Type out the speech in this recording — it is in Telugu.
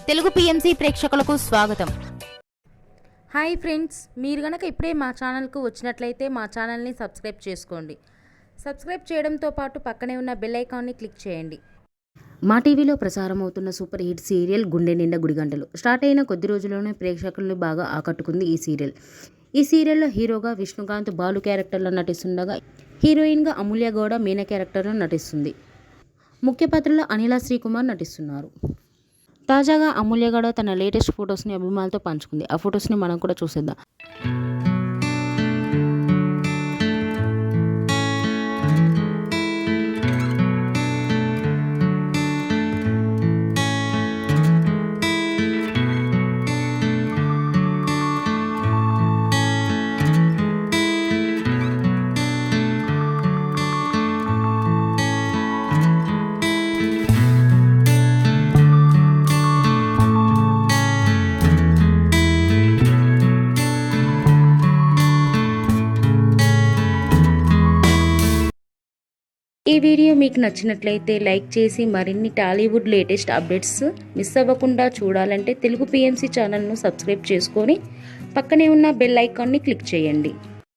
తెలుగు పిఎంసి ప్రేక్షకులకు స్వాగతం. హాయ్ ఫ్రెండ్స్, మీరు గనక ఇప్పుడే మా ఛానల్కు వచ్చినట్లయితే మా ఛానల్ని సబ్స్క్రైబ్ చేసుకోండి. సబ్స్క్రైబ్ చేయడంతో పాటు పక్కనే ఉన్న బెల్ ఐకాన్ని క్లిక్ చేయండి. మా టీవీలో ప్రసారం అవుతున్న సూపర్ హిట్ సీరియల్ గుండె నిండా గుడిగంటలు స్టార్ట్ అయిన కొద్ది రోజుల్లోనే ప్రేక్షకులను బాగా ఆకట్టుకుంది ఈ సీరియల్. ఈ సీరియల్లో హీరోగా విష్ణుకాంత్ బాలు క్యారెక్టర్లో నటిస్తుండగా హీరోయిన్గా అమూల్య గౌడ మీనా క్యారెక్టర్లో నటిస్తుంది. ముఖ్య పాత్రలో అనిల శ్రీకుమార్ నటిస్తున్నారు. తాజాగా అమూల్య గౌడ తన లేటెస్ట్ ఫొటోస్ని అభిమానులతో పంచుకుంది. ఆ ఫొటోస్ని మనం కూడా చూసేద్దాం. ఈ వీడియో మీకు నచ్చినట్లయితే లైక్ చేసి మరిన్ని టాలీవుడ్ లేటెస్ట్ అప్డేట్స్ మిస్ అవ్వకుండా చూడాలంటే తెలుగు పిఎంసి ఛానల్ను సబ్స్క్రైబ్ చేసుకొని పక్కనే ఉన్న బెల్ ఐకాన్ని క్లిక్ చేయండి.